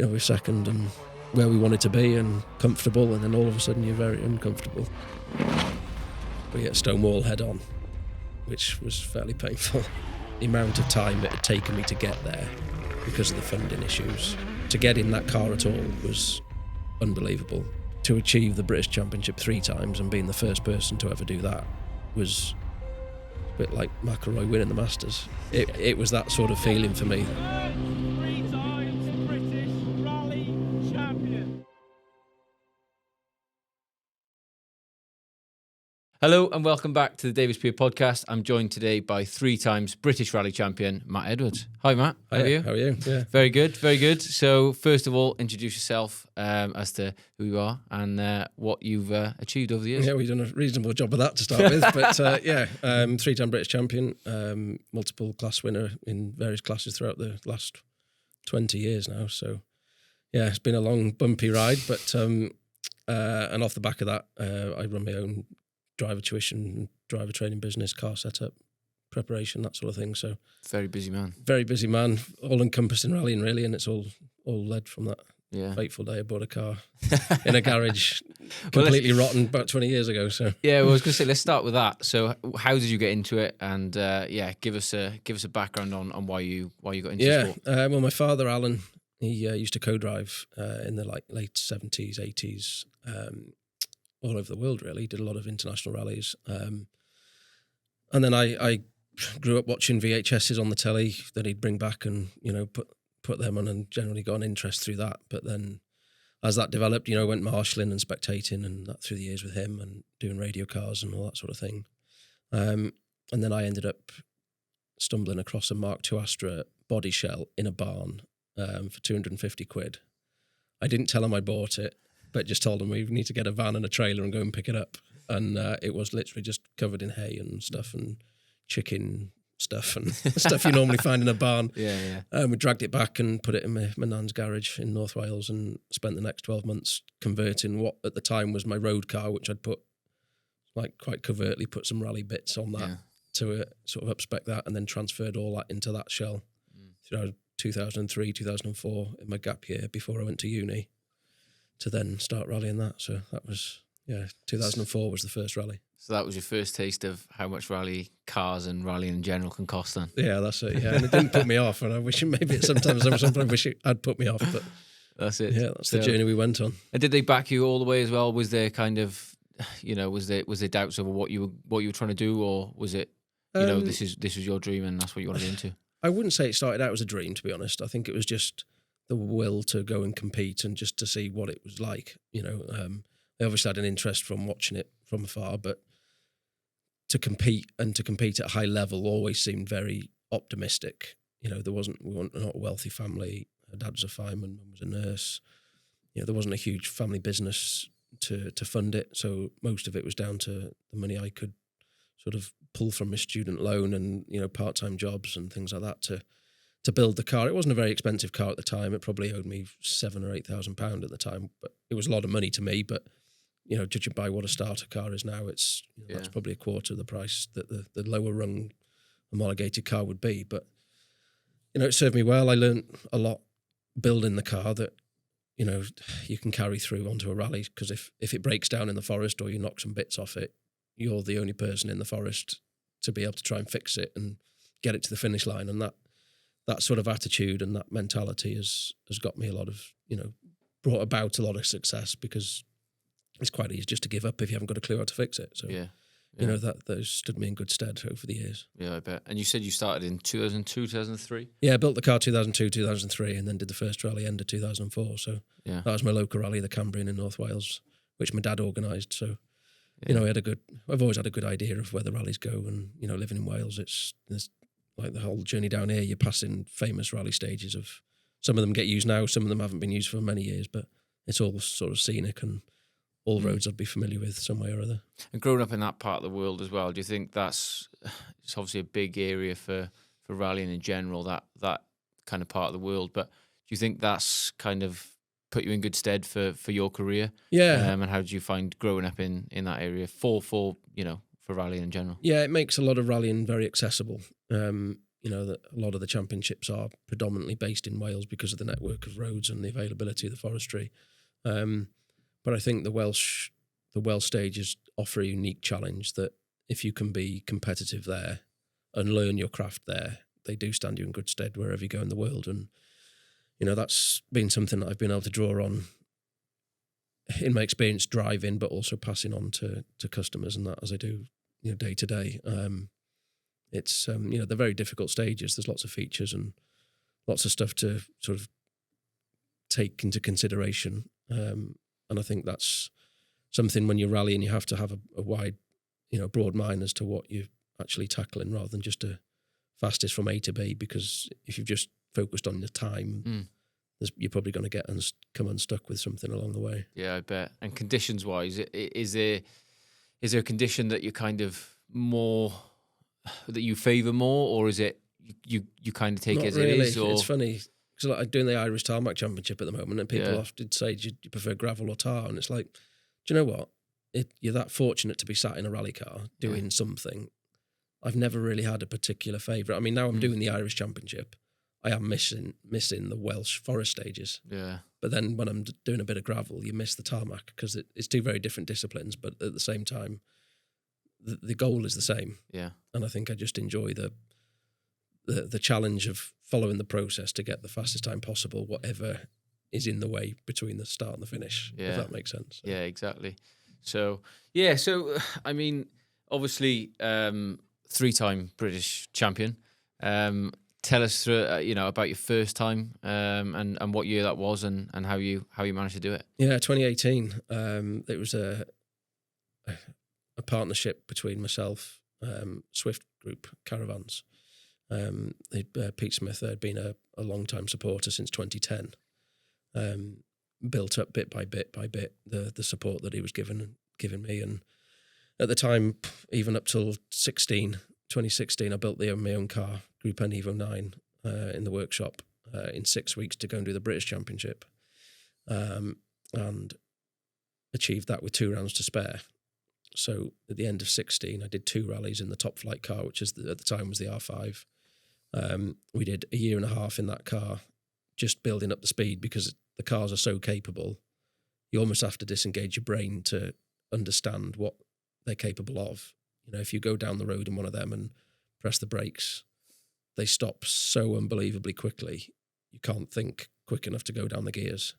we're second and where we wanted to be and comfortable, and then all of a sudden you're very uncomfortable. We hit a stone wall head on, which was fairly painful. The amount of time it had taken me to get there because of the funding issues, to get in that car at all was unbelievable. To achieve the British Championship 3 times and being the first person to ever do that was a bit like McIlroy winning the Masters. It was that sort of feeling for me. 3 times British Rally Champion. Hello and welcome back to the Davis Pier podcast. I'm joined today by 3 times British Rally Champion, Matt Edwards. Hi, Matt. How are you? How are you? Yeah. Very good, very good. So first of all, introduce yourself as to who you are and what you've achieved over the years. Yeah, we've done a reasonable job of that to start with. But 3-time British champion, multiple class winner in various classes throughout the last 20 years now. So yeah, it's been a long, bumpy ride. But and off the back of that, I run my own driver tuition, driver training business, car setup, preparation, that sort of thing. So Very busy man. Very busy man, all encompassing rallying really, and it's all led from that fateful day I bought a car in a garage, completely rotten about 20 years ago. So yeah, well, I was going to say let's start with that. So how did you get into it? And give us a background on why you got into sport. Well, my father Alan, he used to co-drive in the late 70s, 80s. All over the world, really. Did a lot of international rallies. And then I grew up watching VHSs on the telly that he'd bring back and, put them on, and generally got an interest through that. But then as that developed, went marshalling and spectating and that through the years with him and doing radio cars and all that sort of thing. And then I ended up stumbling across a Mark II Astra body shell in a barn for 250 quid. I didn't tell him I bought it, but just told them we need to get a van and a trailer and go and pick it up. And it was literally just covered in hay and stuff and chicken stuff and stuff you normally find in a barn. Yeah. We dragged it back and put it in my nan's garage in North Wales and spent the next 12 months converting what at the time was my road car, which I'd put, quite covertly, put some rally bits on that to sort of upspec that, and then transferred all that into that shell throughout 2003, 2004 in my gap year before I went to uni, to then start rallying that. So that was, 2004 was the first rally. So that was your first taste of how much rally cars and rallying in general can cost then? Yeah, that's it. Yeah, and it didn't put me off. And I wish sometimes I wish it had put me off. But that's it. Yeah, that's the journey we went on. And did they back you all the way as well? Was there kind of, was there doubts over what you were trying to do, or was it, this is your dream and that's what you wanted into? I wouldn't say it started out as a dream, to be honest. I think it was just the will to go and compete and just to see what it was like. I obviously had an interest from watching it from afar, but to compete at a high level always seemed very optimistic. We weren't not a wealthy family. Her dad was a fireman, mum was a nurse. There wasn't a huge family business to fund it, so most of it was down to the money I could sort of pull from my student loan and part-time jobs and things like that to build the car. It wasn't a very expensive car at the time. It probably owed me £7,000 or £8,000 at the time, but it was a lot of money to me. But judging by what a starter car is now, it's that's probably a quarter of the price that the lower rung homologated car would be. But it served me well. I learned a lot building the car that you can carry through onto a rally, because if it breaks down in the forest or you knock some bits off it, you're the only person in the forest to be able to try and fix it and get it to the finish line. And that sort of attitude and that mentality has got me a lot of, brought about a lot of success, because it's quite easy just to give up if you haven't got a clue how to fix it. So, that stood me in good stead over the years. Yeah, I bet. And you said you started in 2002, 2003? Yeah, I built the car 2002, 2003, and then did the first rally end of 2004. So that was my local rally, the Cambrian in North Wales, which my dad organised. So, I've always had a good idea of where the rallies go, and, living in Wales, there's like the whole journey down here, you're passing famous rally stages of, some of them get used now, some of them haven't been used for many years, but it's all sort of scenic and all roads I'd be familiar with some way or other. And growing up in that part of the world as well, do you think it's obviously a big area for rallying in general, that kind of part of the world, but do you think that's kind of put you in good stead for your career? Yeah. And how did you find growing up in that area for rallying in general? Yeah, it makes a lot of rallying very accessible. you know, that a lot of the championships are predominantly based in Wales because of the network of roads and the availability of the forestry. But I think the Welsh stages offer a unique challenge that if you can be competitive there and learn your craft there, they do stand you in good stead wherever you go in the world. And, you know, that's been something that I've been able to draw on in my experience driving, but also passing on to customers and that as I do, you know, day to day. It's, you know, they're very difficult stages. There's lots of features and lots of stuff to sort of take into consideration. And I think that's something when you're rallying, you have to have a wide, you know, broad mind as to what you're actually tackling rather than just a fastest from A to B, because if you've just focused on the time, you're probably going to come unstuck with something along the way. Yeah, I bet. And conditions wise, is there a condition that you kind of more, that you favour more, or is it you kind of take Not it as really. it is? Or? It's funny because like, I'm doing the Irish Tarmac Championship at the moment, and people often say, "Do you prefer gravel or tar?" And it's like, do you know what? You're that fortunate to be sat in a rally car doing something. I've never really had a particular favourite. I mean, now I'm doing the Irish Championship. I am missing the Welsh forest stages. Yeah. But then when I'm doing a bit of gravel, you miss the tarmac because it's two very different disciplines, but at the same time, the goal is the same. Yeah. And I think I just enjoy the challenge of following the process to get the fastest time possible, whatever is in the way between the start and the finish, if that makes sense. Yeah, exactly. So, I mean, obviously, 3-time British champion. Tell us through, you know, about your first time and what year that was and how you managed to do it. Yeah, 2018. It was a partnership between myself, Swift Group Caravans. Pete Smith had been a long-time supporter since 2010. Built up bit by bit the support that he was giving me, and at the time, even up till 2016, I built my own car, Group N Evo 9, in the workshop in 6 weeks to go and do the British Championship, and achieved that with 2 rounds to spare. So at the end of 16, I did 2 rallies in the top flight car, which at the time was the R5. We did a year and a half in that car, just building up the speed because the cars are so capable. You almost have to disengage your brain to understand what they're capable of. You know, if you go down the road in one of them and press the brakes, they stop so unbelievably quickly. You can't think quick enough to go down the gears.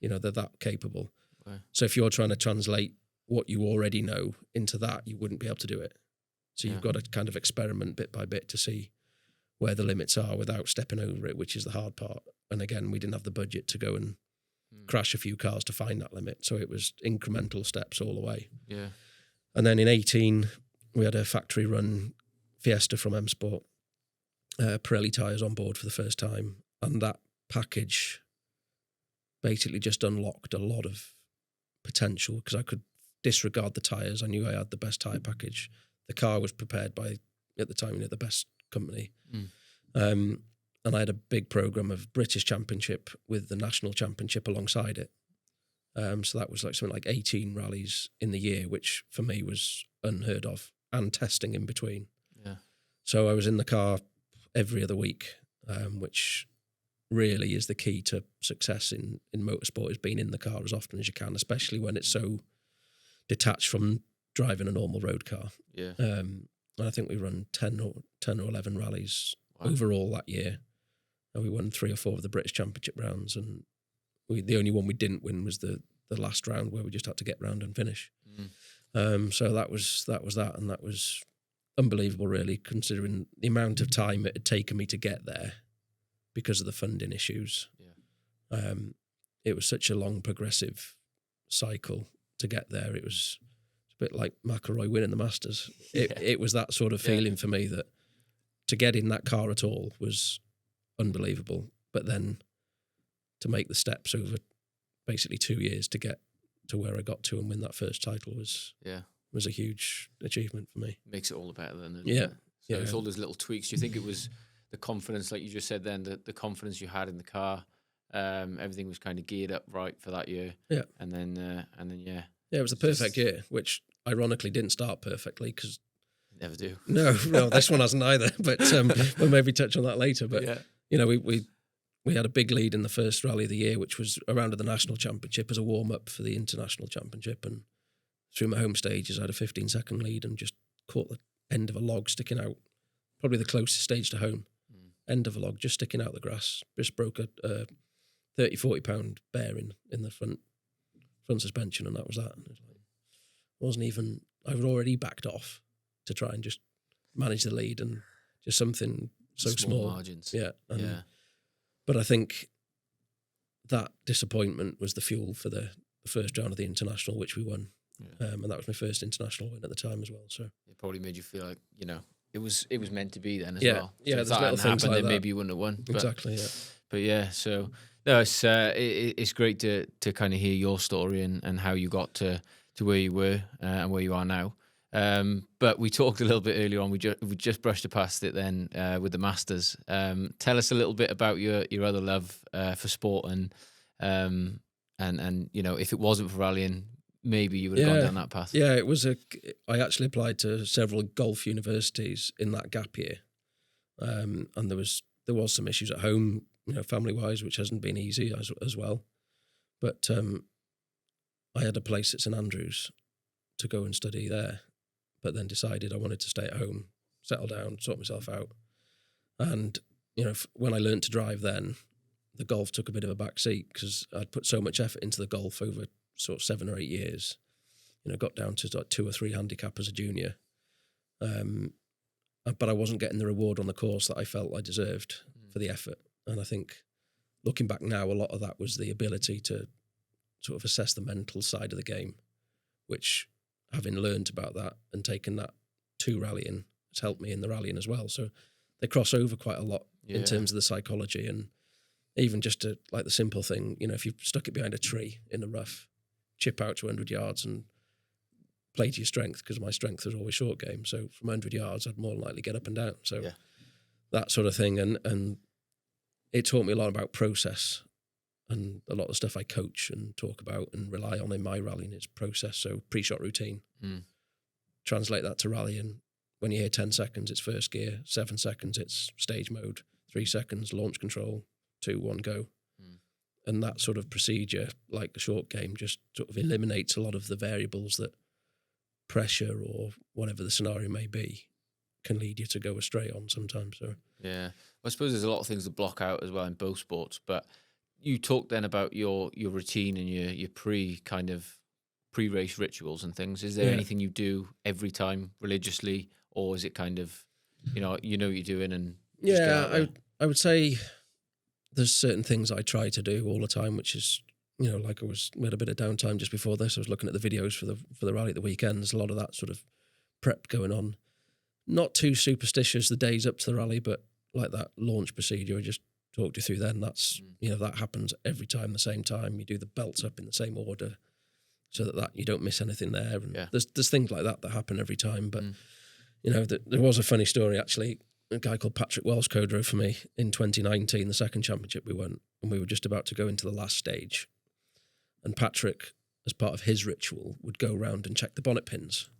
You know, they're that capable. Wow. So if you're trying to translate what you already know into that, you wouldn't be able to do it. So you've got to kind of experiment bit by bit to see where the limits are without stepping over it, which is the hard part. And again, we didn't have the budget to go and crash a few cars to find that limit. So it was incremental steps all the way. Yeah. And then in 18, we had a factory run Fiesta from M Sport, Pirelli tyres on board for the first time. And that package basically just unlocked a lot of potential because I could disregard the tyres. I knew I had the best tyre package. The car was prepared by, at the time, the best company. And I had a big programme of British Championship with the National Championship alongside it. So that was like something like 18 rallies in the year, which for me was unheard of, and testing in between. Yeah. So I was in the car every other week, which really is the key to success in motorsport, is being in the car as often as you can, especially when it's so detached from driving a normal road car. Yeah. And I think we run 10 or 11 rallies overall that year. And we won 3 or 4 of the British Championship rounds. And the only one we didn't win was the last round, where we just had to get round and finish. So that was that. And that was unbelievable, really, considering the amount of time it had taken me to get there because of the funding issues. Yeah. It was such a long, progressive cycle to get there. It was a bit like McIlroy winning the Masters. It was that sort of feeling for me, that to get in that car at all was unbelievable. But then to make the steps over basically 2 years to get to where I got to and win that first title was a huge achievement for me. Makes it all the better then. Yeah. So it's all those little tweaks. Do you think it was the confidence, like you just said then, the confidence you had in the car, everything was kind of geared up right for that year? Yeah. And then. Yeah, it was the perfect year, which ironically didn't start perfectly because Never do. No, well, this one hasn't either. But we'll maybe touch on that later. But Yeah. you know, we had a big lead in the first rally of the year, which was around the national championship as a warm up for the international championship. And through my home stages, I had a 15-second lead and just caught the end of a log sticking out, probably the closest stage to home. End of a log just sticking out the grass. Just broke a 30-40 pound bearing in the front suspension, and that was that. And it wasn't even. I was already backed off to try and just manage the lead, and just something so small margins. Yeah, yeah. But I think that disappointment was the fuel for the first round of the international, which we won, and that was my first international win at the time as well. So it probably made you feel like, you know, it was meant to be then as yeah, well. So yeah. if There's that little hadn't things happened, like then that. maybe you wouldn't have won. Exactly. Yeah. But yeah, so no, it's great to kind of hear your story and how you got to where you were and where you are now. But we talked a little bit earlier on. We just brushed past it then with the Masters. Tell us a little bit about your other love for sport and you know, if it wasn't for rallying, maybe you would have gone down that path. Yeah, I actually applied to several golf universities in that gap year, and there was some issues at home, you know, family wise, which hasn't been easy as well. But I had a place at St Andrews to go and study there, but then decided I wanted to stay at home, settle down, sort myself out. And, you know, when I learned to drive then, the golf took a bit of a back seat because I'd put so much effort into the golf over sort of 7 or 8 years. You know, got down to like 2 or 3 handicap as a junior. But I wasn't getting the reward on the course that I felt I deserved for the effort. And I think looking back now, a lot of that was the ability to sort of assess the mental side of the game, which, having learned about that and taken that to rallying, has helped me in the rallying as well. So they cross over quite a lot in terms of the psychology, and even just like the simple thing, you know, if you stuck it behind a tree in the rough, chip out to 100 yards and play to your strength, because my strength was always short game. So from 100 yards, I'd more than likely get up and down. So that sort of thing. And it taught me a lot about process, and a lot of stuff I coach and talk about and rely on in my rallying is process. So pre-shot routine, translate that to rallying. When you hear 10 seconds, it's first gear, 7 seconds, it's stage mode, 3 seconds, launch control, 2, 1, go. And that sort of procedure, like the short game, just sort of eliminates a lot of the variables that pressure or whatever the scenario may be can lead you to go astray on sometimes. So yeah, I suppose there's a lot of things to block out as well in both sports. But you talked then about your routine and your pre-race rituals and things. Is there anything you do every time religiously, or is it kind of, you know what you're doing and just get out there? I would say there's certain things I try to do all the time, which is, you know, like we had a bit of downtime just before this. I was looking at the videos for the rally at the weekend. There's a lot of that sort of prep going on. Not too superstitious the days up to the rally, but like that launch procedure I just talked you through then, that's, you know, that happens every time the same time. You do the belts up in the same order so that you don't miss anything there. And there's things like that happen every time. But, you know, there was a funny story actually. A guy called Patrick Welsh co-drove for me in 2019, the second championship we won, and we were just about to go into the last stage. And Patrick, as part of his ritual, would go around and check the bonnet pins.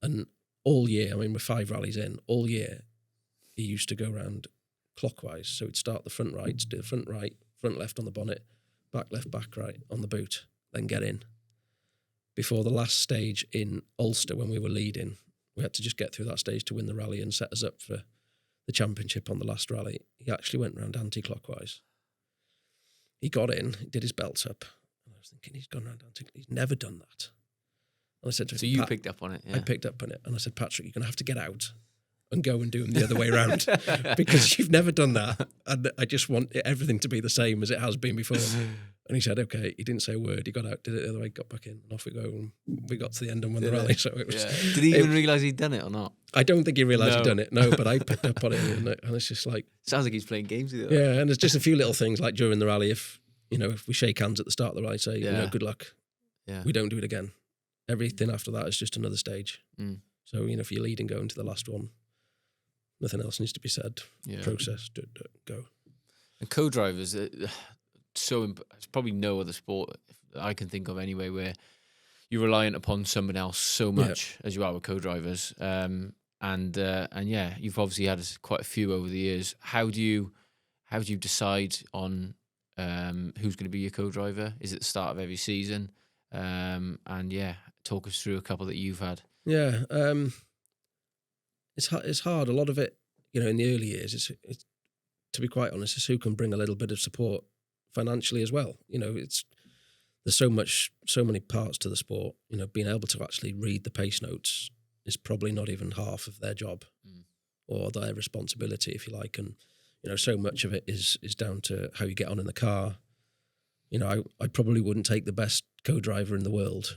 And all year, I mean, we're 5 rallies in, all year, he used to go around clockwise. So he'd start the front right, do the front right, front left on the bonnet, back left, back right on the boot, then get in. Before the last stage in Ulster, when we were leading, we had to just get through that stage to win the rally and set us up for the championship on the last rally. He actually went round anti-clockwise. He got in, he did his belts up, and I was thinking, he's gone round anti-clockwise. He's never done that. And I said to him, so you picked up on it? Yeah. I picked up on it, and I said, Patrick, you're going to have to get out and go and do them the other way around because you've never done that, and I just want everything to be the same as it has been before. And he said, okay. He didn't say a word. He got out, did it the other way, got back in, and off we go. And we got to the end and won the rally. So it was. Yeah. Did he even realise he'd done it or not? I don't think he realised he'd done it. No, but I picked up on it, and it's just like. Sounds like he's playing games with it. Yeah, and there's just a few little things like during the rally. If we shake hands at the start of the rally, say, good luck. Yeah. We don't do it again. Everything after that is just another stage. So if you're leading going to the last one, nothing else needs to be said. Process, go. And co-drivers, it's probably no other sport I can think of anyway where you're reliant upon someone else so much as you are with co-drivers. And yeah, you've obviously had quite a few over the years. How do you decide on who's going to be your co-driver? Is it the start of every season? And yeah, talk us through a couple that you've had. Yeah, it's hard. A lot of it, you know, in the early years, it's to be quite honest, it's who can bring a little bit of support financially as well. You know, there's so many parts to the sport. You know, being able to actually read the pace notes is probably not even half of their job or their responsibility, if you like. And you know, so much of it is down to how you get on in the car. You know, I probably wouldn't take the best co-driver in the world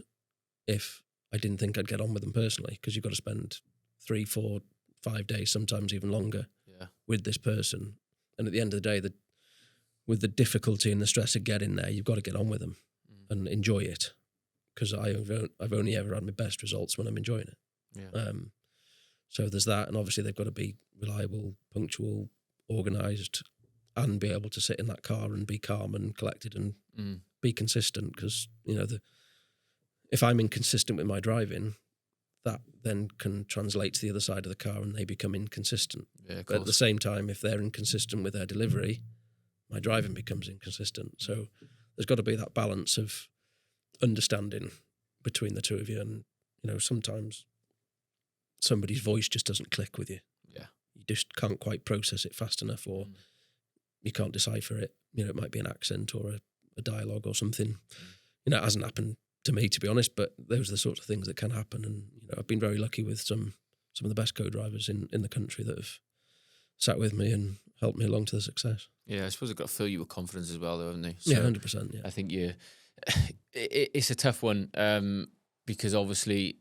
if I didn't think I'd get on with them personally, because you've got to spend 3, 4, 5 days, sometimes even longer, with this person. And at the end of the day, with the difficulty and the stress of getting there, you've got to get on with them and enjoy it. Because I've only ever had my best results when I'm enjoying it. Yeah. So there's that, and obviously they've got to be reliable, punctual, organised, and be able to sit in that car and be calm and collected and be consistent. Because you know, if I'm inconsistent with my driving, that then can translate to the other side of the car and they become inconsistent. Yeah, but at the same time, if they're inconsistent with their delivery, my driving becomes inconsistent. So there's got to be that balance of understanding between the two of you. And, you know, sometimes somebody's voice just doesn't click with you. Yeah. You just can't quite process it fast enough, or you can't decipher it. You know, it might be an accent or a dialogue or something. You know, it hasn't happened to me, to be honest, but those are the sorts of things that can happen. And you know, I've been very lucky with some of the best co-drivers in the country that have sat with me and helped me along to the success. Yeah, I suppose they've got to fill you with confidence as well, though, haven't they? So yeah, 100%. Yeah, I think it's a tough one because obviously,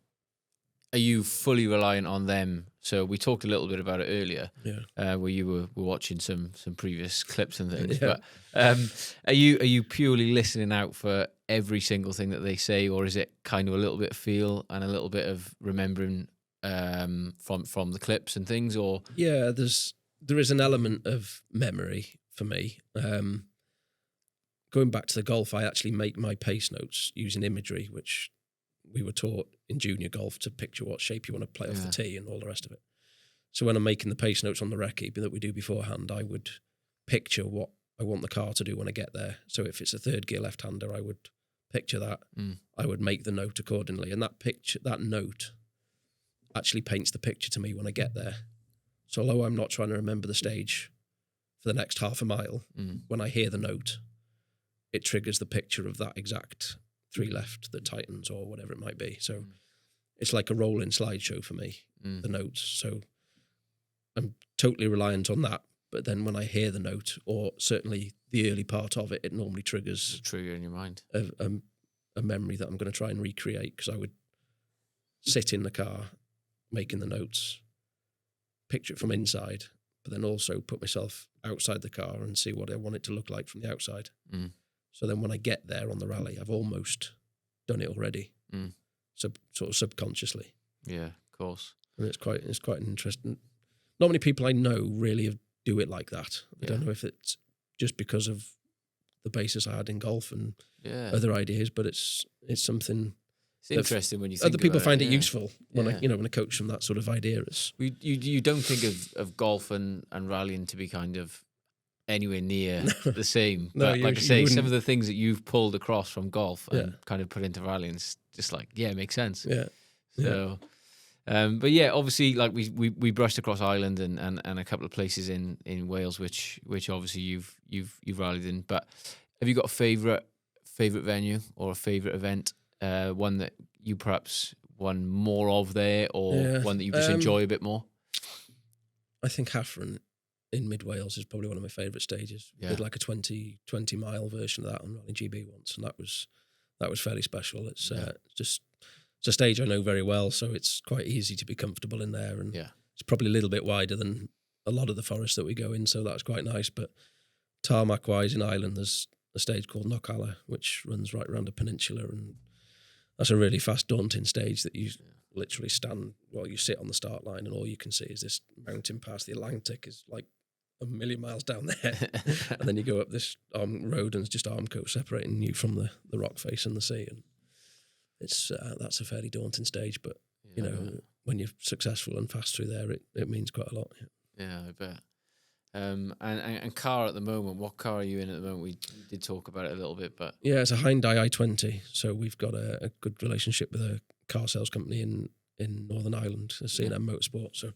are you fully reliant on them? So we talked a little bit about it earlier, where you were watching some previous clips and things. But are you purely listening out for every single thing that they say, or is it kind of a little bit of feel and a little bit of remembering from the clips and things? Or there is an element of memory for me. Going back to the golf, I actually make my pace notes using imagery, which we were taught in junior golf to picture what shape you want to play off the tee and all the rest of it. So when I'm making the pace notes on the recce that we do beforehand, I would picture what I want the car to do when I get there. So if it's a third gear left-hander, I would picture that. I would make the note accordingly. And that note actually paints the picture to me when I get there. So although I'm not trying to remember the stage for the next half a mile, when I hear the note, it triggers the picture of that exact 3 left that tightens or whatever it might be. So it's like a rolling slideshow for me, the notes. So I'm totally reliant on that. But then when I hear the note, or certainly the early part of it, it normally triggers a trigger in your mind, a memory that I'm going to try and recreate, because I would sit in the car making the notes, picture it from inside, but then also put myself outside the car and see what I want it to look like from the outside. So then when I get there on the rally, I've almost done it already, sort of subconsciously. Yeah, of course. And it's quite an interesting. Not many people I know really do it like that. I don't know if it's just because of the basis I had in golf and other ideas, but it's something. It's interesting when you think other people about find it useful when I coach them that sort of idea. You don't think of golf and rallying to be kind of anywhere near the same. But like I say, some of the things that you've pulled across from golf and kind of put into rallying, it's just like, it makes sense. Yeah. So, but yeah, obviously, like we brushed across Ireland and a couple of places in Wales, which obviously you've rallied in. But have you got a favourite venue or a favourite event? One that you perhaps won more of there, or one that you just enjoy a bit more? I think Hafren in mid Wales is probably one of my favourite stages. We did like a 20 mile version of that on Rally GB once, and that was fairly special. It's it's a stage I know very well, so it's quite easy to be comfortable in there, and it's probably a little bit wider than a lot of the forests that we go in, so that's quite nice. But tarmac wise in Ireland, there's a stage called Knockalla, which runs right around a peninsula, and that's a really fast, daunting stage that you literally stand while you sit on the start line, and all you can see is this mountain pass. The Atlantic is like a million miles down there, and then you go up this road, and it's just Armco separating you from the rock face and the sea. And it's that's a fairly daunting stage. But you Yeah, know, when you're successful and fast through there, it means quite a lot. yeah, I bet. And car at the moment, what car are you in at the moment? We did talk about it a little bit, but Yeah, it's a Hyundai i20. So we've got a good relationship with a car sales company in Northern Ireland, C&M Motorsport. So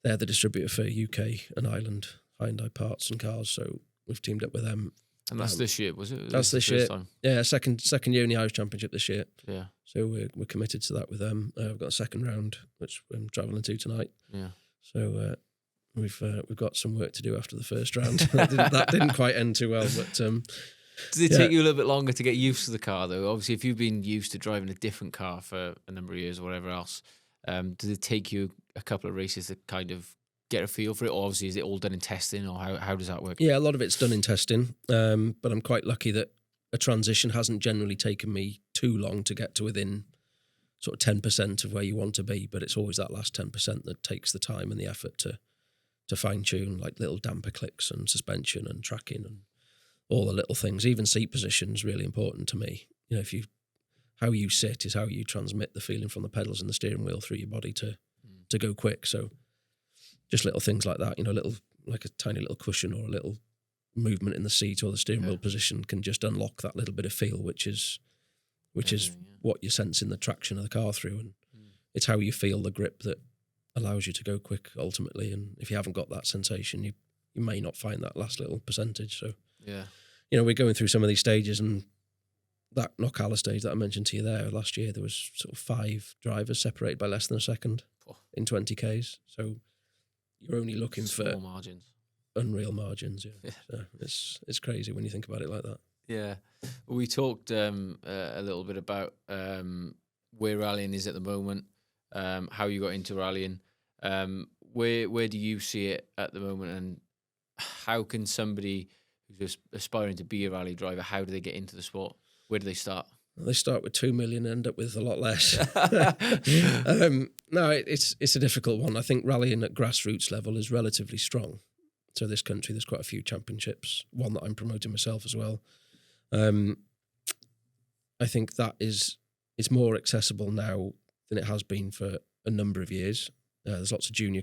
they're the distributor for UK and Ireland Hyundai parts and cars. So we've teamed up with them. and that's this year, was it? That's this the year. first time? Yeah, second year in the Irish Championship this year. Yeah, So we're committed to that with them. We've got a second round, which I'm travelling to tonight. yeah. So we've got some work to do after the first round. that didn't quite end too well, but Does it take you a little bit longer to get used to the car, though? Obviously, if you've been used to driving a different car for a number of years or whatever else, does it take you a couple of races to kind of get a feel for it? Or obviously, is it all done in testing, or how does that work? yeah, a lot of it's done in testing. But I'm quite lucky that a transition hasn't generally taken me too long to get to within sort of 10% of where you want to be. But it's always that last 10% that takes the time and the effort to fine tune, like little damper clicks and suspension and tracking and all the little things. Even seat position is really important to me. You know, how you sit is how you transmit the feeling from the pedals and the steering wheel through your body to go quick. So just little things like that, you know, like a tiny little cushion or a little movement in the seat or the steering wheel position can just unlock that little bit of feel, which is what you sense in the traction of the car through. And it's how you feel the grip that allows you to go quick ultimately. And if you haven't got that sensation, you may not find that last little percentage. So, Yeah. you know, we're going through some of these stages, and that Knockalla stage that I mentioned to you there last year, there was sort of 5 drivers separated by less than a second in 20 Ks. So you're only looking Small for margins. unreal margins. Yeah. So it's crazy when you think about it like that. Yeah. Well, we talked a little bit about where rallying is at the moment, how you got into rallying. Where do you see it at the moment, and how can somebody who's aspiring to be a rally driver, how do they get into the sport? Where do they start? Well, they start with 2 million and end up with a lot less. No, it's a difficult one. I think rallying at grassroots level is relatively strong. So this country, there's quite a few championships, one that I'm promoting myself as well. I think that it's more accessible now than it has been for a number of years. There's lots of junior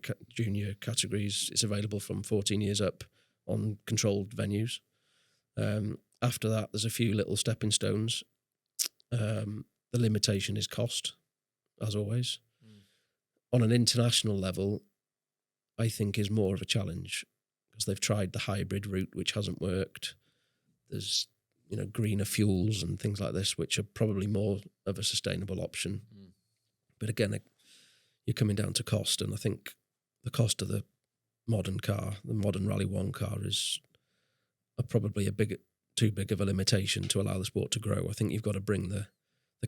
categories. It's available from 14 years up on controlled venues. After that, there's a few little stepping stones. The limitation is cost, as always. On an international level, I think is more of a challenge because they've tried the hybrid route, which hasn't worked. There's, you know, greener fuels and things like this, which are probably more of a sustainable option. But again, you're coming down to cost, and I think the cost of the modern car, the modern Rally 1 car, is probably too big of a limitation to allow the sport to grow. I think you've got to bring the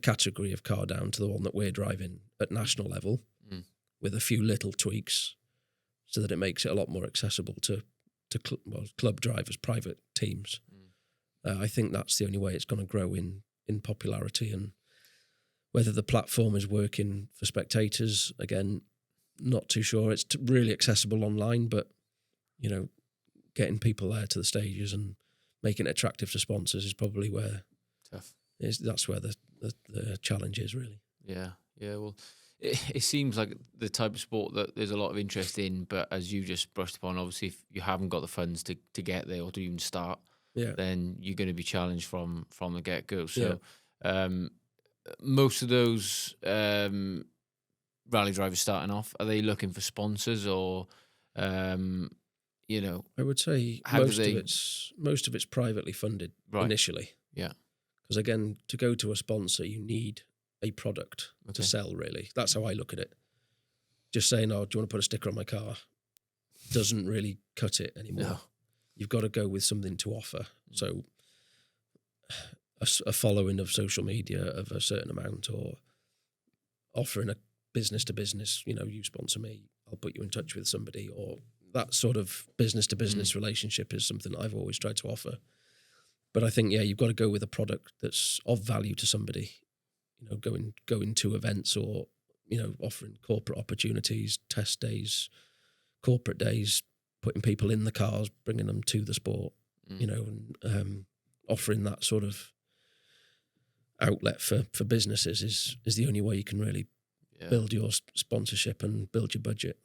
category of car down to the one that we're driving at national level with a few little tweaks so that it makes it a lot more accessible to club drivers, private teams. I think that's the only way it's going to grow in popularity. And whether the platform is working for spectators, again, not too sure. It's really accessible online, but, you know, getting people there to the stages and making it attractive to sponsors is probably where that's where the challenge is, really. Yeah. Well, it seems like the type of sport that there's a lot of interest in, but as you just brushed upon, obviously, if you haven't got the funds to get there or to even start, then you're going to be challenged from the get go. So, most of those rally drivers starting off, are they looking for sponsors or? You know, I would say most of it's privately funded initially. Yeah. Because again, to go to a sponsor, you need a product to sell, really. That's how I look at it. Just saying, oh, do you want to put a sticker on my car? Doesn't really cut it anymore. No. You've got to go with something to offer. So a following of social media of a certain amount, or offering a business to business, you know, you sponsor me, I'll put you in touch with somebody, or that sort of business-to-business relationship is something I've always tried to offer. But I think, you've got to go with a product that's of value to somebody. You know, going to events, or, you know, offering corporate opportunities, test days, corporate days, putting people in the cars, bringing them to the sport, you know, and offering that sort of outlet for businesses is the only way you can really build your sponsorship and build your budget.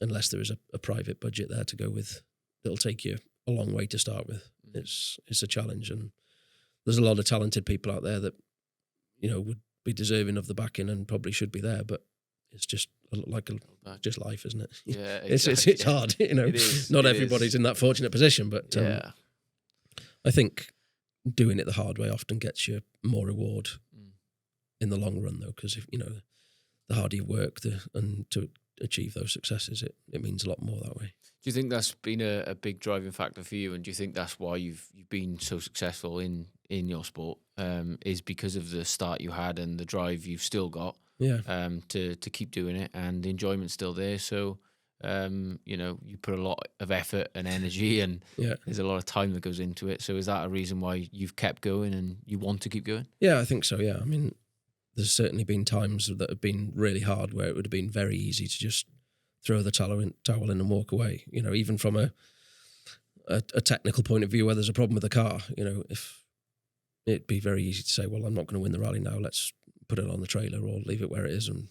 Unless there is a private budget there to go with, it'll take you a long way to start with. It's a challenge, and there's a lot of talented people out there that, you know, would be deserving of the backing and probably should be there, but it's just just life, isn't it? Yeah, exactly. It's hard, you know. Not everybody's in that fortunate position, but I think doing it the hard way often gets you more reward in the long run, though, because if you know, the harder you work, and to achieve those successes, it means a lot more that way. Do you think that's been a big driving factor for you, and do you think that's why you've been so successful in your sport? Is because of the start you had and the drive you've still got, to keep doing it, and the enjoyment's still there. So, you know, you put a lot of effort and energy, and there's a lot of time that goes into it. So, is that a reason why you've kept going and you want to keep going? Yeah, I think so. Yeah, I mean, there's certainly been times that have been really hard where it would have been very easy to just throw the towel in and walk away. You know, even from a technical point of view where there's a problem with the car, you know, if it'd be very easy to say, well, I'm not going to win the rally now, let's put it on the trailer or leave it where it is and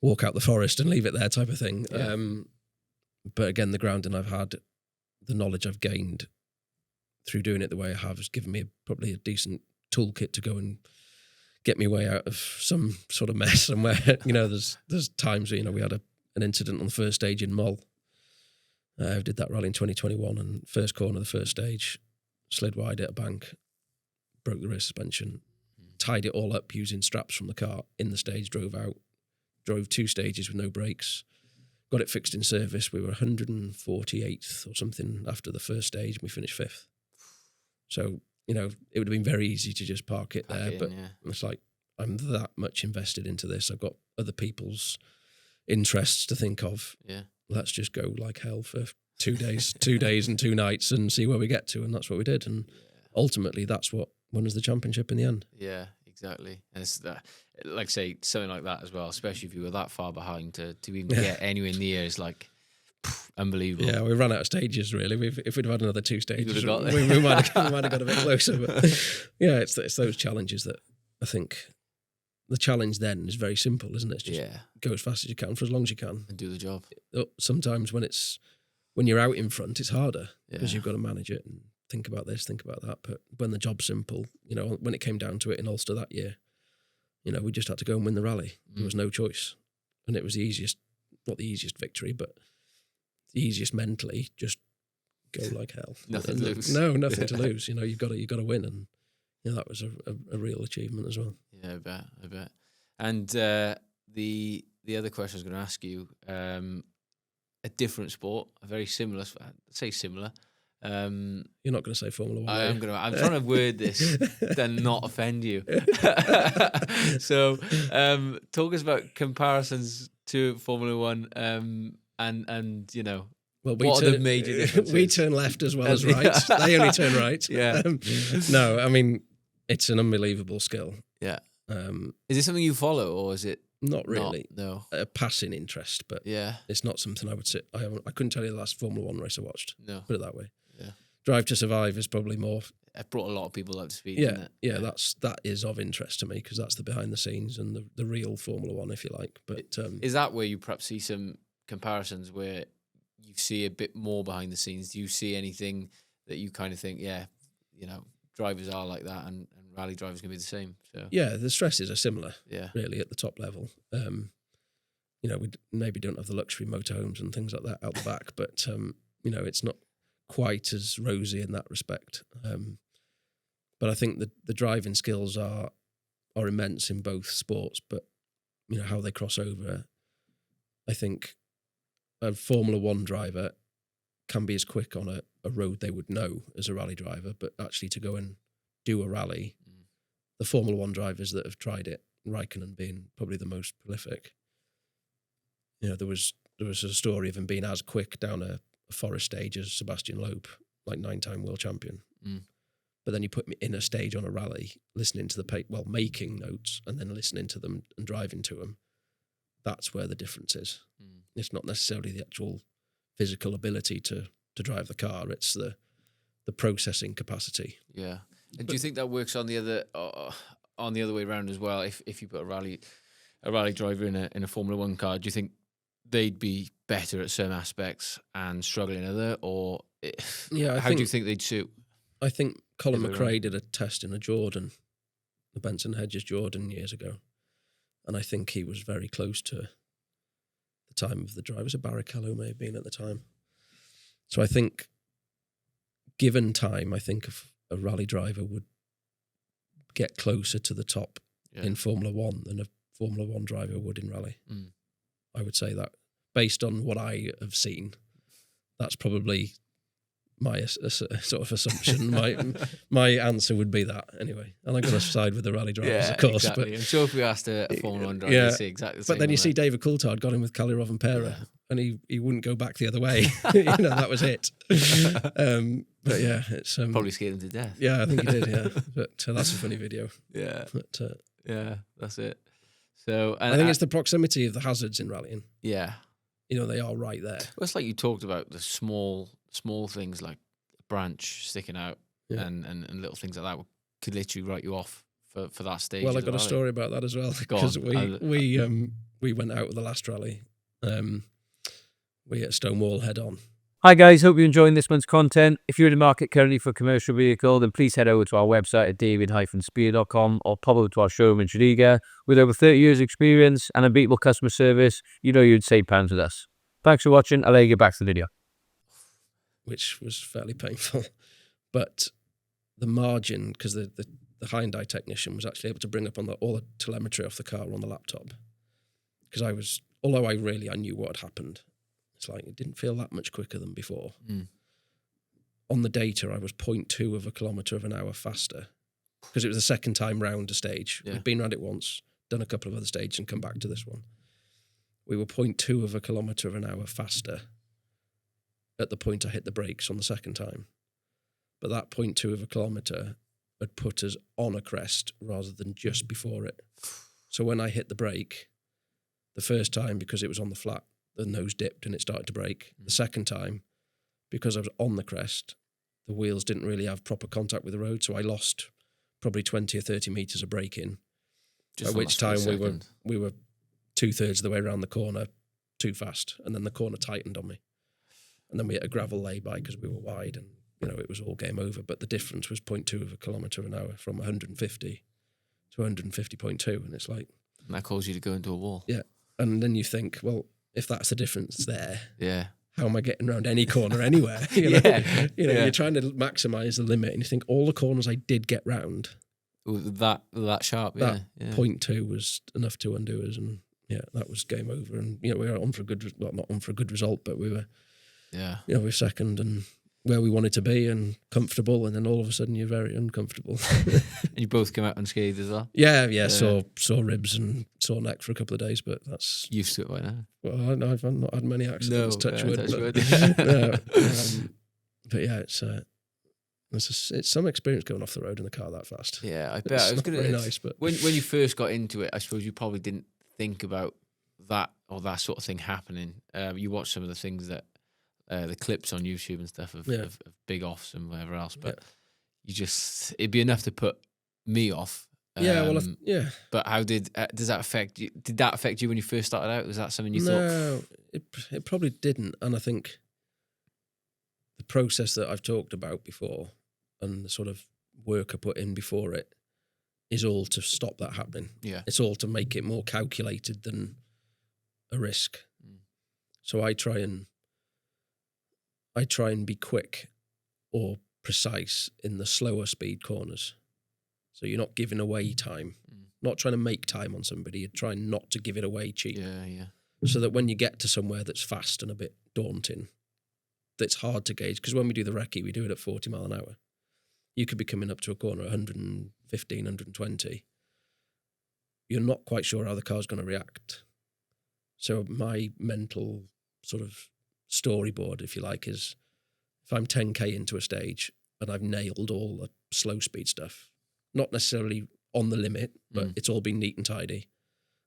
walk out the forest and leave it there type of thing. Yeah. But again, the grounding I've had, the knowledge I've gained through doing it the way I have has given me probably a decent toolkit to go and get me way out of some sort of mess somewhere. You know, there's times where, you know, we had an incident on the first stage in Mull. I did that rally in 2021, and first corner of the first stage, slid wide at a bank, broke the rear suspension, tied it all up using straps from the car in the stage, drove out, drove 2 stages with no brakes, got it fixed in service. We were 148th or something after the first stage, and we finished 5th. So, you know, it would have been very easy to just park it there, but it's like, I'm that much invested into this. I've got other people's interests to think of. Yeah. Let's just go like hell for 2 days, 2 days and 2 nights and see where we get to. And that's what we did. And ultimately, that's what won us the championship in the end. Yeah, exactly. And it's like say something like that as well, especially if you were that far behind to even get anywhere near is like unbelievable. Yeah, we ran out of stages really. If we'd have had another 2 stages, we might have got a bit closer. But yeah, it's those challenges that I think the challenge then is very simple, isn't it? It's just go as fast as you can for as long as you can and do the job. Sometimes when you're out in front, it's harder because you've got to manage it and think about this, think about that. But when the job's simple, you know, when it came down to it in Ulster that year, you know, we just had to go and win the rally. There was no choice, and it was the easiest, not the easiest victory, but the easiest mentally. Just go like hell. Nothing to lose. No, nothing to lose. You know, you've got to win, and you know, that was a real achievement as well. Yeah, I bet. And the other question I was going to ask you, a different sport, a very similar, I'd say similar. You're not going to say Formula 1. I'm trying to word this to not offend you. So, talk us about comparisons to Formula 1, and you know, what are the major differences? We turn left as well as right. They only turn right. Yeah. No, I mean, it's an unbelievable skill. Yeah. Is it something you follow, or is it not really? No. A passing interest, but it's not something I would sit. I couldn't tell you the last Formula 1 race I watched. No. Put it that way. Yeah. Drive to Survive is probably more. It brought a lot of people up to speed. Yeah, didn't it? Yeah. That is of interest to me because that's the behind the scenes and the real Formula 1, if you like. But is that where you perhaps see some comparisons where you see a bit more behind the scenes? Do you see anything that you kind of think, you know, drivers are like that, and rally drivers can be the same? So yeah, the stresses are similar. Yeah, really at the top level. You know, we maybe don't have the luxury motorhomes and things like that out the back, but you know, it's not quite as rosy in that respect. But I think the driving skills are immense in both sports. But you know how they cross over. I think a Formula 1 driver can be as quick on a road they would know as a rally driver, but actually to go and do a rally, the Formula 1 drivers that have tried it, Raikkonen being probably the most prolific. You know, there was a story of him being as quick down a forest stage as Sebastian Loeb, like 9-time world champion. But then you put me in a stage on a rally, listening to making notes and then listening to them and driving to them. That's where the difference is. It's not necessarily the actual physical ability to drive the car. It's the processing capacity. Yeah. And do you think that works on the other on the other way around as well, if you put a rally driver in a Formula One car, do you think they'd be better at certain aspects and struggle in other, or how do you think they'd suit? I think Colin McRae did a test in a Jordan, the Benson Hedges Jordan years ago, and I think he was very close to the time of the drivers. A Barrichello may have been at the time. So I think, given time, I think a rally driver would get closer to the top in Formula One than a Formula One driver would in rally. I would say that, based on what I have seen, that's probably my sort of assumption. my answer would be that anyway. And I'm going to side with the rally drivers, of course. Exactly. But I'm sure if we asked a Formula One driver, they'd see exactly the same. But then you see David Coulthard got in with Kalirov and Pera, and he wouldn't go back the other way. That was it. But yeah, it's probably scared him to death. Yeah, I think he did. Yeah, but that's a funny video. Yeah, but yeah, that's it. So I think it's the proximity of the hazards in rallying. Yeah, they are right there. Well, it's like you talked about the small things like a branch sticking out and little things like that could literally write you off for that stage. Well, I got a story about that as well, because we went out with the last rally. We at Stonewall head on. Hi guys, hope you're enjoying this month's content. If you're in the market currently for a commercial vehicle, then please head over to our website at david-spear.com or pop over to our showroom in Tredegar. With over 30 years experience and unbeatable customer service, you'd save pounds with us. Thanks for watching. I'll let you get back to the video. Which was fairly painful. But the margin, because the Hyundai technician was actually able to bring up all the telemetry off the car on the laptop. Because although I knew what had happened, it's like it didn't feel that much quicker than before. On the data, I was 0.2 of a kilometre of an hour faster, because it was the second time round a stage. We'd been round it once, done a couple of other stages and come back to this one. We were 0.2 of a kilometre of an hour faster at the point I hit the brakes on the second time. But that 0.2 of a kilometre had put us on a crest rather than just before it. So when I hit the brake, the first time, because it was on the flat, the nose dipped and it started to brake. The second time, because I was on the crest, the wheels didn't really have proper contact with the road, so I lost probably 20 or 30 metres of braking. At which time we were 2/3 of the way around the corner too fast, and then the corner tightened on me. And then we hit a gravel lay-by because we were wide, and it was all game over. But the difference was 0.2 of a kilometre an hour, from 150 to 150.2, and it's like... And that caused you to go into a wall. Yeah, and then you think, well, if that's the difference there, how am I getting around any corner anywhere? You're trying to maximise the limit, and you think all the corners I did get round, that sharp, that 0.2 was enough to undo us, and that was game over. And we were on for a good, not on for a good result, but we were, we were second and where we wanted to be and comfortable, and then all of a sudden you're very uncomfortable. And you both came out unscathed as well? Yeah. Sore ribs and sore neck for a couple of days, but that's... Used to it by now? Well, I've not had many accidents, touch wood. But yeah, it's some experience going off the road in the car that fast. Yeah, I bet. It's very nice, but... When you first got into it, I suppose you probably didn't think about that or that sort of thing happening. You watch some of the things that the clips on YouTube and stuff of big offs and whatever else, but it'd be enough to put me off. But how does that affect you? Did that affect you when you first started out? Was that something you thought? No, it probably didn't. And I think the process that I've talked about before and the sort of work I put in before it is all to stop that happening. Yeah, it's all to make it more calculated than a risk. So I try and be quick or precise in the slower speed corners. So you're not giving away time, not trying to make time on somebody. You're trying not to give it away cheap. Yeah. So that when you get to somewhere that's fast and a bit daunting, that's hard to gauge. Because when we do the recce, we do it at 40 mile an hour. You could be coming up to a corner at 115, 120. You're not quite sure how the car's going to react. So my mental sort of storyboard, if you like, is if I'm 10k into a stage and I've nailed all the slow speed stuff, not necessarily on the limit, but it's all been neat and tidy,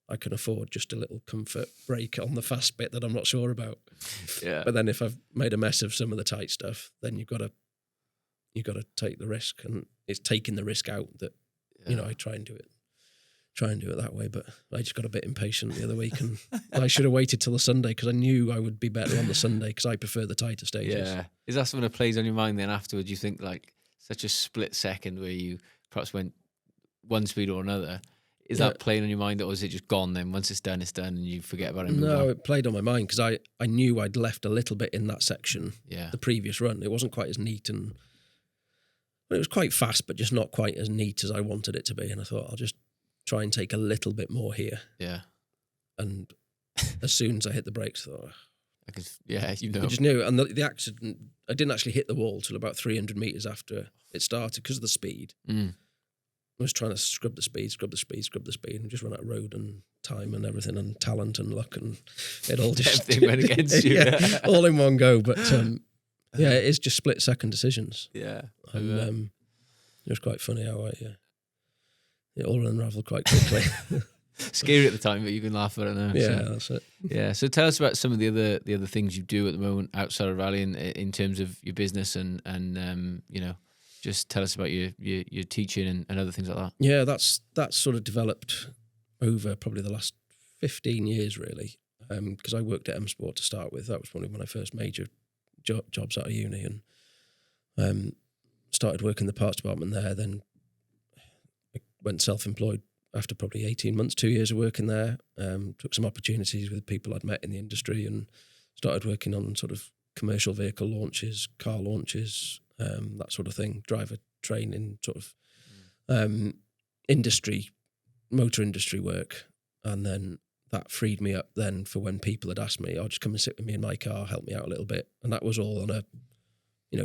I can afford just a little comfort break on the fast bit that I'm not sure about. Yeah. But then if I've made a mess of some of the tight stuff, then you've got to take the risk, and it's taking the risk out that I try and do it try and do it that way. But I just got a bit impatient the other week, and I should have waited till the Sunday because I knew I would be better on the Sunday because I prefer the tighter stages. Yeah. Is that something that plays on your mind then afterwards? You think like such a split second where you perhaps went one speed or another? Is that playing on your mind, or is it just gone then? Once it's done, and you forget about it and move No, on? it played on my mind because I knew I'd left a little bit in that section the previous run. It wasn't quite as neat and it was quite fast, but just not quite as neat as I wanted it to be. And I thought I'll just try and take a little bit more here. Yeah. And as soon as I hit the brakes, I thought, I just knew. And the accident, I didn't actually hit the wall till about 300 meters after it started because of the speed. I was trying to scrub the speed, and just run out of road and time and everything and talent and luck, and it all just everything went against you. All in one go. But it is just split second decisions. Yeah, and it was quite funny how it all unravelled quite quickly. Scary at the time, but you can laugh at it now. Yeah, that's it. Yeah. So tell us about some of the other things you do at the moment outside of rallying in terms of your business and just tell us about your teaching and other things like that. Yeah, that's sort of developed over probably the last 15 years, really, because I worked at M-Sport to start with. That was one of my first major jobs out of uni, and started working in the parts department there. Then I went self-employed after probably 18 months, 2 years of working there. Took some opportunities with people I'd met in the industry and started working on sort of commercial vehicle launches, car launches, that sort of thing, driver training, sort of motor industry work. And then that freed me up then for when people had asked me, just come and sit with me in my car, help me out a little bit. And that was all on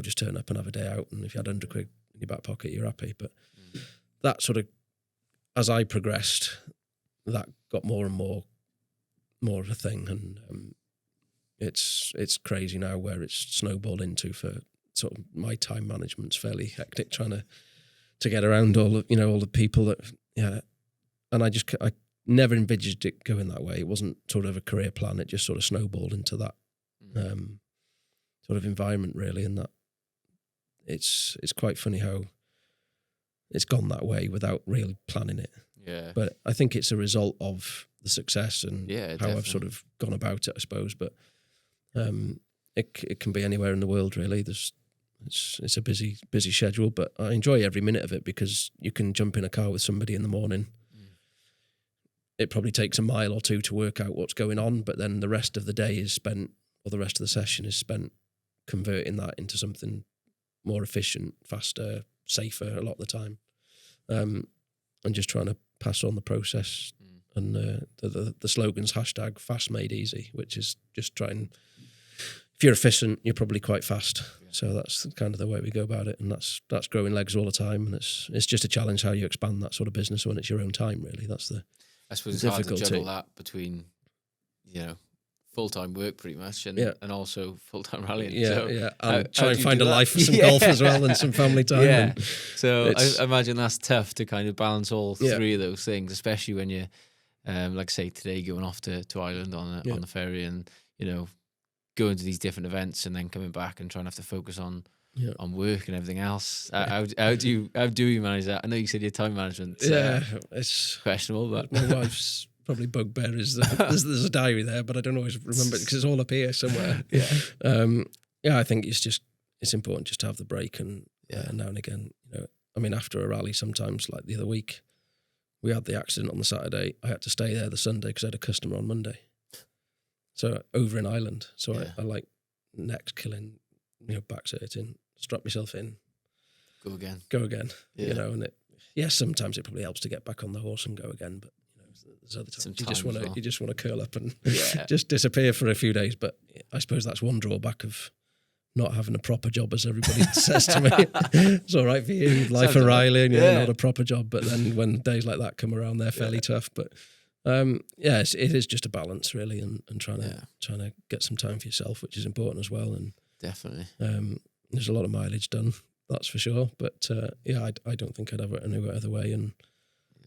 just turn up and have a day out. And if you had 100 quid in your back pocket, you're happy. But that sort of, as I progressed, that got more and more of a thing. And it's crazy now where it's snowballed into for sort of my time management's fairly hectic trying to get around all the people that, and I never envisaged it going that way. It wasn't sort of a career plan. It just sort of snowballed into that sort of environment, really. And that it's quite funny how it's gone that way without really planning it. Yeah. But I think it's a result of the success and how definitely. I've sort of gone about it, I suppose. But it can be anywhere in the world, really. It's a busy schedule, but I enjoy every minute of it because you can jump in a car with somebody in the morning. It probably takes a mile or two to work out what's going on, but then the rest of the day is spent, or the rest of the session is spent converting that into something more efficient, faster, safer a lot of the time, and just trying to pass on the process. And the slogan's hashtag fast made easy, which is just trying. If you're efficient, you're probably quite fast. So that's kind of the way we go about it, and that's growing legs all the time. And it's just a challenge how you expand that sort of business when it's your own time. Really, that's the. I suppose it's hard to juggle that between, full-time work pretty much and also full-time rallying. And try and find a life for some golf as well and some family time. Yeah. So I imagine that's tough to kind of balance all three of those things, especially when you're, like say today, going off to Ireland on the ferry and, going to these different events and then coming back and trying to have to focus on work and everything else. How do you manage that? I know you said your time management. It's questionable, but my wife's probably bugbear is that there's a diary there, but I don't always remember it because it's all up here somewhere. I think it's important just to have the break and now and again. After a rally, sometimes like the other week, we had the accident on the Saturday. I had to stay there the Sunday because I had a customer on Monday. So over in Ireland, I like neck killing, backs hurting, strap myself in, go again. And sometimes it probably helps to get back on the horse and go again, but there's other times you just want to curl up and just disappear for a few days. But I suppose that's one drawback of not having a proper job, as everybody says to me. It's all right for you, life O'Reilly, and not a proper job. But then when days like that come around, they're fairly tough. But it is just a balance, really, and trying to get some time for yourself, which is important as well. And definitely, there's a lot of mileage done, that's for sure. But I don't think I'd ever any other way. And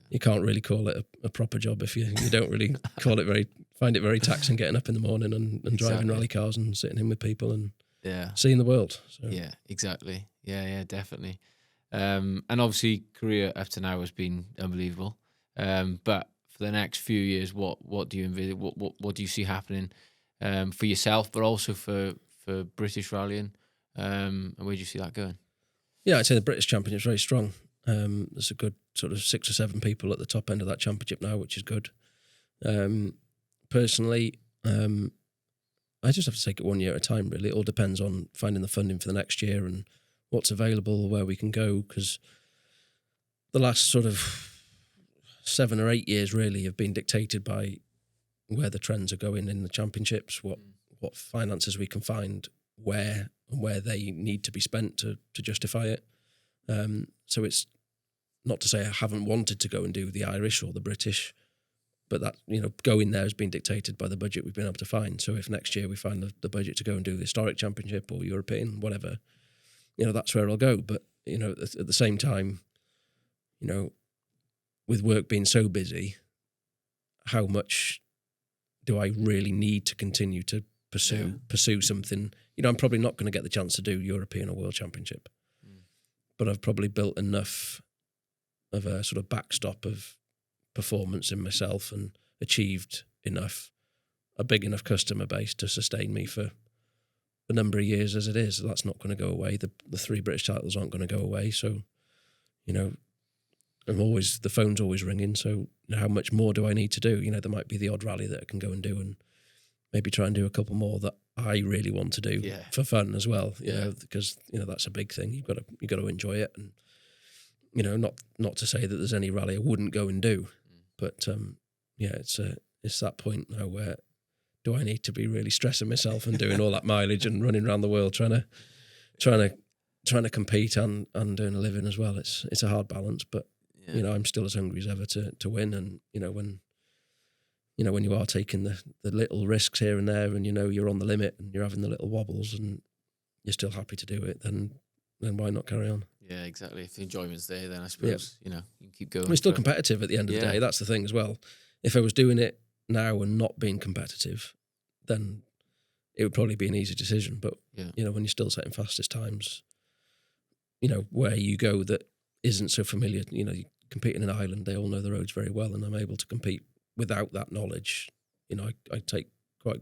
you can't really call it a proper job if you don't really find it very taxing getting up in the morning and driving rally cars and sitting in with people and seeing the world. So. Yeah, exactly. Yeah, definitely. And obviously, career up to now has been unbelievable. But for the next few years, what do you envisage? What do you see happening for yourself, but also for British rallying? And where do you see that going? Yeah, I'd say the British Championship is very strong. There's a good sort of 6 or 7 people at the top end of that championship now, which is good. Personally, I just have to take it 1 year at a time, really. It all depends on finding the funding for the next year and what's available, where we can go, because the last sort of 7 or 8 years really have been dictated by where the trends are going in the championships, what finances we can find, where and where they need to be spent to justify it. So it's not to say I haven't wanted to go and do the Irish or the British, but that, going there has been dictated by the budget we've been able to find. So if next year we find the budget to go and do the historic championship or European, whatever, that's where I'll go. But, at the same time, with work being so busy, how much do I really need to continue to pursue something? I'm probably not going to get the chance to do European or World Championship, but I've probably built enough of a sort of backstop of performance in myself and achieved a big enough customer base to sustain me for the number of years as it is. That's not going to go away. The 3 British titles aren't going to go away. So, the phone's always ringing. So how much more do I need to do? There might be the odd rally that I can go and do, and maybe try and do a couple more that I really want to do for fun as well. Because that's a big thing. You've got to enjoy it, and not to say that there's any rally I wouldn't go and do, but it's that point now where do I need to be really stressing myself and doing all that mileage and running around the world trying to compete and doing a living as well. It's a hard balance, but I'm still as hungry as ever to win. And when you are taking the little risks here and there, and you're on the limit and you're having the little wobbles and you're still happy to do it, then why not carry on? Yeah, exactly. If the enjoyment's there, then I suppose you can keep going. We're still competitive at the end of the day. That's the thing as well. If I was doing it now and not being competitive, then it would probably be an easy decision. But when you're still setting fastest times, where you go that isn't so familiar, you compete in Ireland, they all know the roads very well, and I'm able to compete without that knowledge. I take quite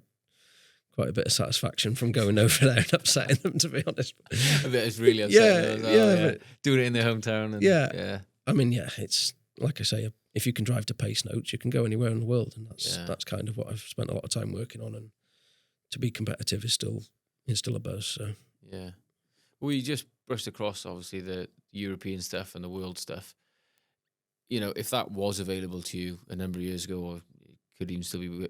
a bit of satisfaction from going over there and upsetting them, to be honest. I bet it's really upsetting. But doing it in their hometown. And, I mean, it's like I say, if you can drive to pace notes, you can go anywhere in the world, and that's kind of what I've spent a lot of time working on. And to be competitive is still a buzz. So well, you just brushed across obviously the European stuff and the world stuff. If that was available to you a number of years ago, or could even still be,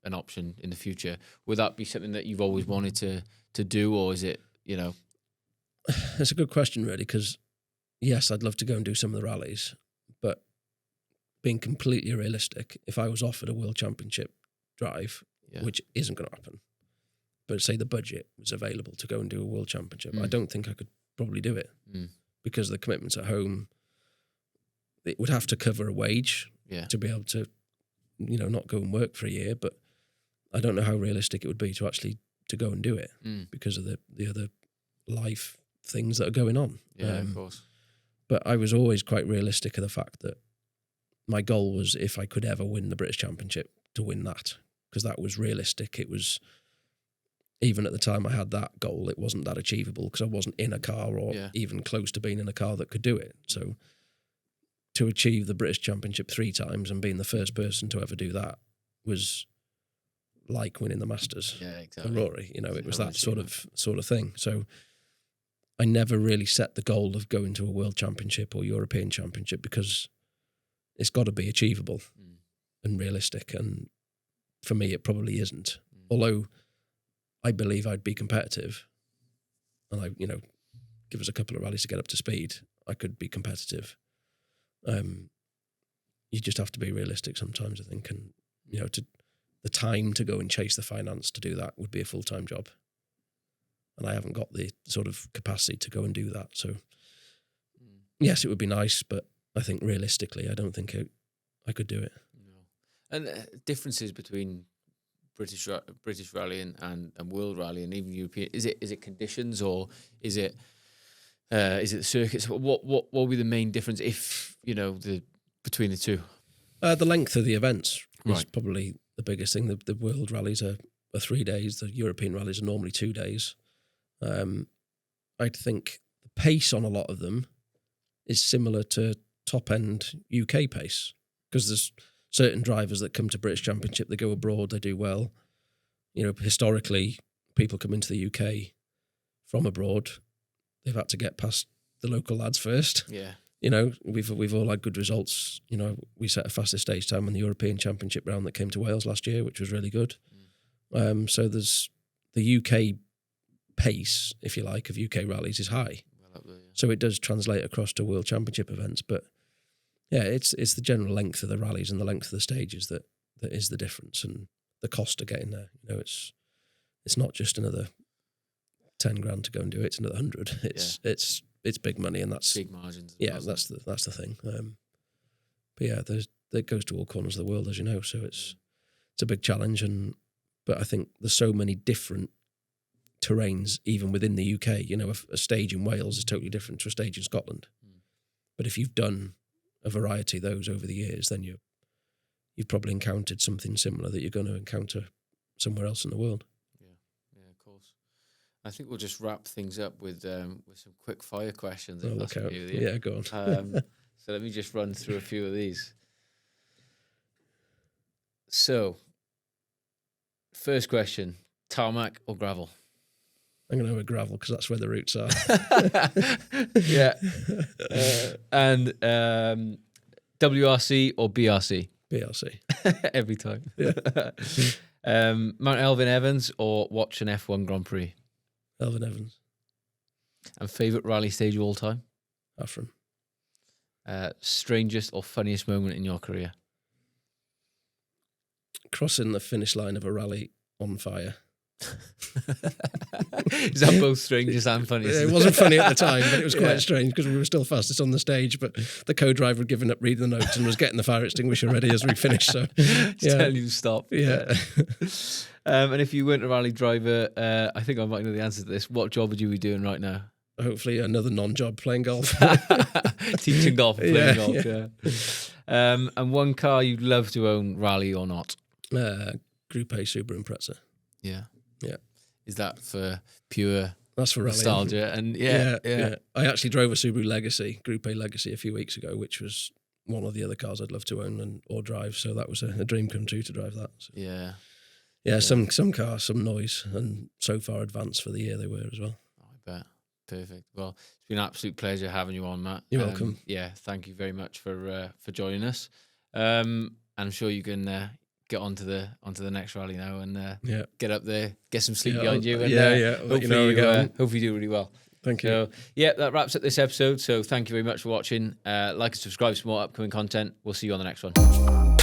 an option in the future, would that be something that you've always wanted to do, or is it, It's a good question, really, because yes, I'd love to go and do some of the rallies, but being completely realistic, if I was offered a World Championship drive, which isn't going to happen, but say the budget was available to go and do a World Championship, I don't think I could probably do it because the commitments at home, it would have to cover a wage to be able to, not go and work for a year. But I don't know how realistic it would be to actually to go and do it because of the other life things that are going on. Yeah, of course. But I was always quite realistic of the fact that my goal was, if I could ever win the British Championship, to win that, because that was realistic. It was, even at the time I had that goal, it wasn't that achievable because I wasn't in a car or even close to being in a car that could do it. So to achieve the British Championship 3 times and being the first person to ever do that was like winning the Masters. Yeah, exactly. For Rory, it was that sort of thing. So I never really set the goal of going to a World Championship or European Championship because it's got to be achievable and realistic. And for me, it probably isn't. Although I believe I'd be competitive, and give us a couple of rallies to get up to speed, I could be competitive. You just have to be realistic sometimes, I think, and the time to go and chase the finance to do that would be a full-time job, and I haven't got the sort of capacity to go and do that. So yes, it would be nice, but I think realistically, I don't think I could do it. No. And differences between British rallying and world rallying and even European, is it conditions, or is it the circuits? What will be the main difference if between the two? The length of the events is Right. probably the biggest thing. The world rallies are 3 days. The European rallies are normally 2 days. I think the pace on a lot of them is similar to top-end UK pace, because there's certain drivers that come to British Championship, they go abroad, they do well. Historically, people come into the UK from abroad, they've had to get past the local lads first. Yeah. We've all had good results. We set a fastest stage time on the European Championship round that came to Wales last year, which was really good. So there's the UK pace, if you like, of UK rallies is high. Well up there, yeah. So it does translate across to World Championship events. But yeah, it's the general length of the rallies and the length of the stages that is the difference, and the cost of getting there. It's not just another 10 grand to go and do it. It's another 100. It's big money, and that's Big margins. yeah, that's the thing. But yeah, that goes to all corners of the world, as you know. So it's a big challenge, but I think there's so many different terrains even within the UK. A stage in Wales is totally different to a stage in Scotland. But if you've done a variety of those over the years, then you've probably encountered something similar that you're going to encounter somewhere else in the world. Yeah, of course. I think we'll just wrap things up with some quick fire questions. If Oh, that's look out. okay with you. Yeah, go on. So let me just run through a few of these. So, first question: tarmac or gravel? I'm going to go with gravel because that's where the roots are. Yeah. And WRC or BRC? BRC. Every time. Yeah. Mount Elvin Evans or watch an F1 Grand Prix? Elvin Evans. And favourite rally stage of all time? Afrin. Strangest or funniest moment in your career? Crossing the finish line of a rally on fire. Is that both strangest and funniest? It wasn't funny at the time, but it was quite strange because we were still fastest on the stage, but the co-driver had given up reading the notes and was getting the fire extinguisher ready as we finished. So, yeah. Telling you to stop. Yeah. And if you weren't a rally driver, I think I might know the answer to this. What job would you be doing right now? Hopefully another non-job, playing golf. Teaching golf and playing golf, Yeah. yeah. And one car you'd love to own, rally or not? Group A Subaru Impreza. Yeah. Yeah. Is that for pure That's for rallying. nostalgia? And yeah. I actually drove a Subaru Legacy, Group A Legacy, a few weeks ago, which was one of the other cars I'd love to own or drive. So that was a dream come true to drive that. So, Yeah. some cars, some noise, and so far advanced for the year they were as well. I bet. Perfect. Well, it's been an absolute pleasure having you on, Matt. You're welcome. Yeah, thank you very much for joining us. I'm sure you can get onto the next rally now and get up there, get some sleep behind you, and hopefully you do really well. Thank you. So, yeah, that wraps up this episode. So thank you very much for watching. Like and subscribe for more upcoming content. We'll see you on the next one.